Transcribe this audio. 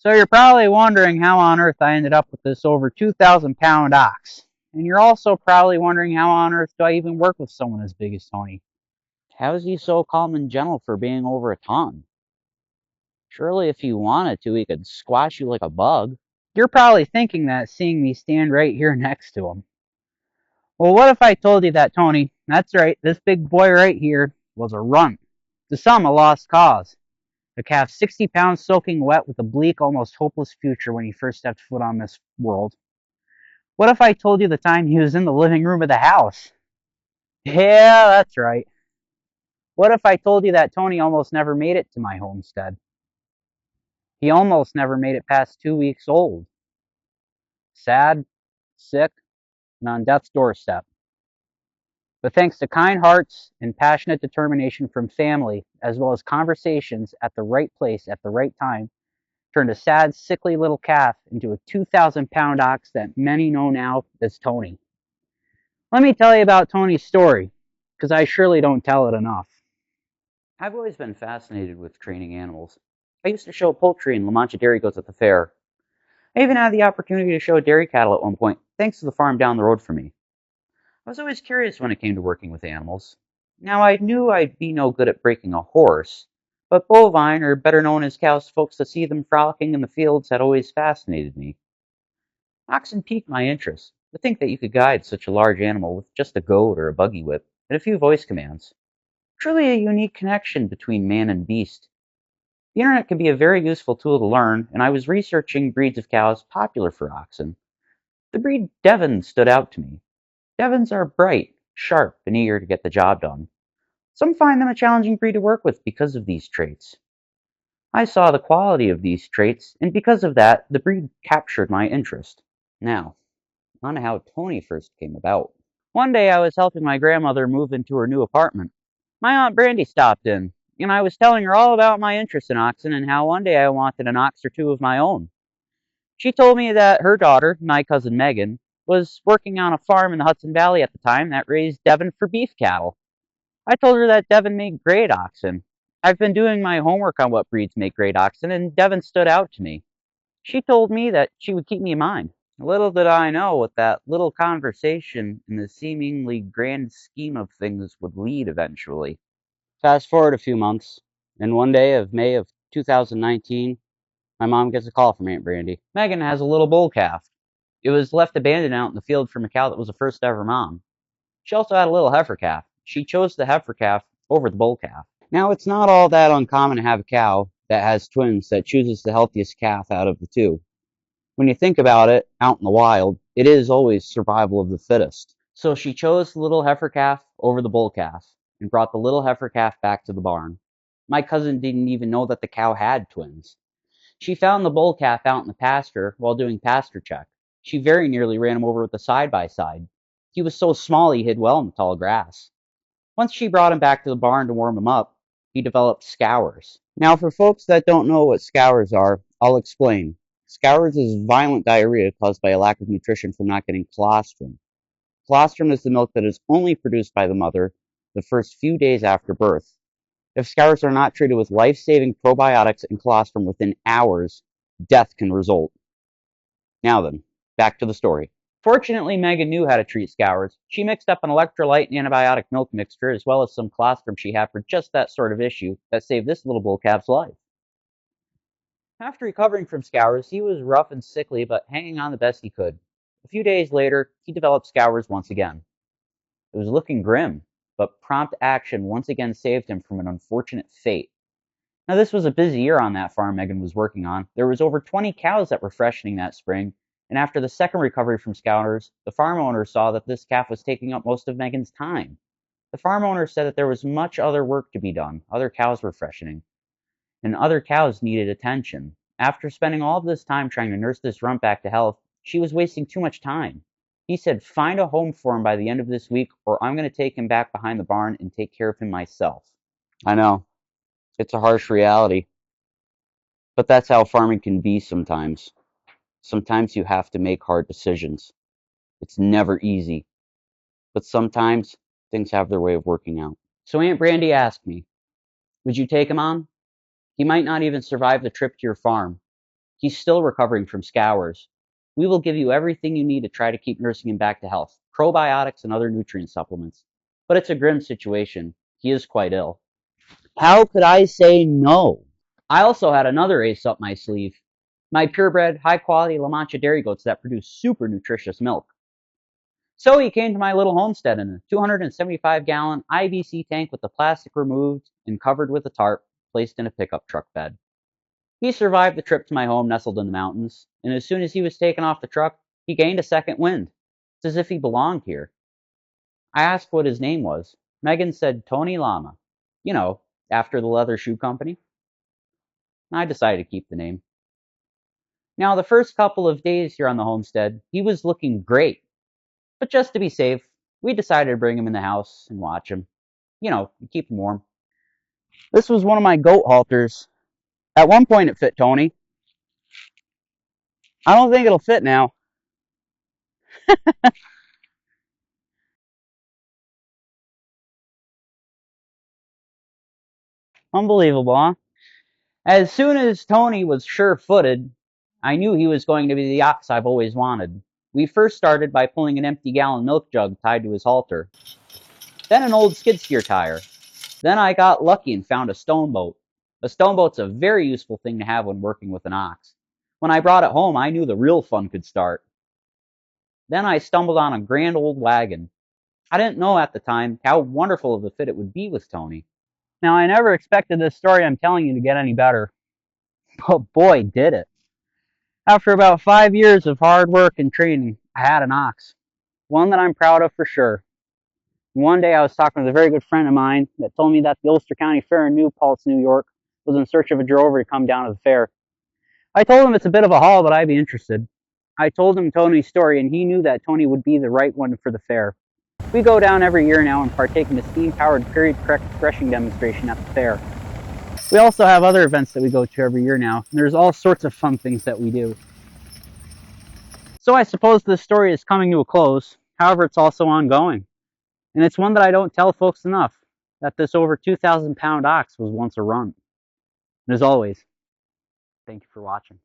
So you're probably wondering how on earth I ended up with this over 2,000 pound ox. And you're also probably wondering how on earth do I even work with someone as big as Tony? How is he so calm and gentle for being over a ton? Surely if he wanted to, he could squash you like a bug. You're probably thinking that seeing me stand right here next to him. Well, what if I told you that, Tony? That's right, this big boy right here was a runt. To some, a lost cause. A calf 60 pounds soaking wet with a bleak, almost hopeless future when he first stepped foot on this world. What if I told you the time he was in the living room of the house? Yeah, that's right. What if I told you that Tony almost never made it to my homestead? He almost never made it past 2 weeks old. Sad, sick, and on death's doorstep. But thanks to kind hearts and passionate determination from family, as well as conversations at the right place at the right time, turned a sad, sickly little calf into a 2,000 pound ox that many know now as Tony. Let me tell you about Tony's story, because I surely don't tell it enough. I've always been fascinated with training animals. I used to show poultry and La Mancha dairy goats at the fair. I even had the opportunity to show dairy cattle at one point, thanks to the farm down the road from me. I was always curious when it came to working with animals. Now, I knew I'd be no good at breaking a horse, but bovine, or better known as cows, folks to see them frolicking in the fields had always fascinated me. Oxen piqued my interest. To think that you could guide such a large animal with just a goad or a buggy whip and a few voice commands. Truly a unique connection between man and beast. The internet can be a very useful tool to learn, and I was researching breeds of cows popular for oxen. The breed Devon stood out to me. Devons are bright, sharp, and eager to get the job done. Some find them a challenging breed to work with because of these traits. I saw the quality of these traits, and because of that, the breed captured my interest. Now, on to how Tony first came about. One day I was helping my grandmother move into her new apartment. My Aunt Brandy stopped in, and I was telling her all about my interest in oxen and how one day I wanted an ox or two of my own. She told me that her daughter, my cousin Megan, was working on a farm in the Hudson Valley at the time that raised Devon for beef cattle. I told her that Devon made great oxen. I've been doing my homework on what breeds make great oxen, and Devon stood out to me. She told me that she would keep me in mind. Little did I know what that little conversation in the seemingly grand scheme of things would lead eventually. Fast forward a few months, and one day of May of 2019, my mom gets a call from Aunt Brandy. Megan has a little bull calf. It was left abandoned out in the field from a cow that was a first ever mom. She also had a little heifer calf. She chose the heifer calf over the bull calf. Now, it's not all that uncommon to have a cow that has twins that chooses the healthiest calf out of the two. When you think about it, out in the wild, it is always survival of the fittest. So she chose the little heifer calf over the bull calf and brought the little heifer calf back to the barn. My cousin didn't even know that the cow had twins. She found the bull calf out in the pasture while doing pasture check. She very nearly ran him over with a side-by-side. He was so small he hid well in the tall grass. Once she brought him back to the barn to warm him up, he developed scours. Now, for folks that don't know what scours are, I'll explain. Scours is violent diarrhea caused by a lack of nutrition from not getting colostrum. Colostrum is the milk that is only produced by the mother the first few days after birth. If scours are not treated with life-saving probiotics and colostrum within hours, death can result. Now then, back to the story. Fortunately, Megan knew how to treat scours. She mixed up an electrolyte and antibiotic milk mixture as well as some colostrum she had for just that sort of issue that saved this little bull calf's life. After recovering from scours, he was rough and sickly but hanging on the best he could. A few days later, he developed scours once again. It was looking grim, but prompt action once again saved him from an unfortunate fate. Now, this was a busy year on that farm Megan was working on. There was over 20 cows that were freshening that spring, and after the second recovery from scours, the farm owner saw that this calf was taking up most of Megan's time. The farm owner said that there was much other work to be done. Other cows were freshening, and other cows needed attention. After spending all of this time trying to nurse this runt back to health, she was wasting too much time. He said, "Find a home for him by the end of this week, or I'm going to take him back behind the barn and take care of him myself." I know, it's a harsh reality, but that's how farming can be sometimes. Sometimes you have to make hard decisions. It's never easy, but sometimes things have their way of working out. So Aunt Brandy asked me, "Would you take him on? He might not even survive the trip to your farm. He's still recovering from scours. We will give you everything you need to try to keep nursing him back to health, probiotics and other nutrient supplements. But it's a grim situation. He is quite ill. How could I say no? I also had another ace up my sleeve. My purebred, high-quality La Mancha dairy goats that produce super nutritious milk. So he came to my little homestead in a 275-gallon IBC tank with the plastic removed and covered with a tarp, placed in a pickup truck bed. He survived the trip to my home nestled in the mountains, and as soon as he was taken off the truck, he gained a second wind. It's as if he belonged here. I asked what his name was. Megan said Tony Lama. You know, after the leather shoe company. I decided to keep the name. Now, the first couple of days here on the homestead, he was looking great. But just to be safe, we decided to bring him in the house and watch him. You know, keep him warm. This was one of my goat halters. At one point it fit Tony. I don't think it'll fit now. Unbelievable, huh? As soon as Tony was sure-footed, I knew he was going to be the ox I've always wanted. We first started by pulling an empty gallon milk jug tied to his halter, then an old skid steer tire. Then I got lucky and found a stone boat. A stone boat's a very useful thing to have when working with an ox. When I brought it home, I knew the real fun could start. Then I stumbled on a grand old wagon. I didn't know at the time how wonderful of a fit it would be with Tony. Now, I never expected this story I'm telling you to get any better, but boy, did it. After about 5 years of hard work and training, I had an ox. One that I'm proud of for sure. One day I was talking with a very good friend of mine that told me that the Ulster County Fair in New Paltz, New York, was in search of a drover to come down to the fair. I told him it's a bit of a haul, but I'd be interested. I told him Tony's story, and he knew that Tony would be the right one for the fair. We go down every year now and partake in the steam-powered period correct threshing demonstration at the fair. We also have other events that we go to every year now, and there's all sorts of fun things that we do. So I suppose this story is coming to a close. However, it's also ongoing. And it's one that I don't tell folks enough, that this over 2,000-pound ox was once a runt. And as always, thank you for watching.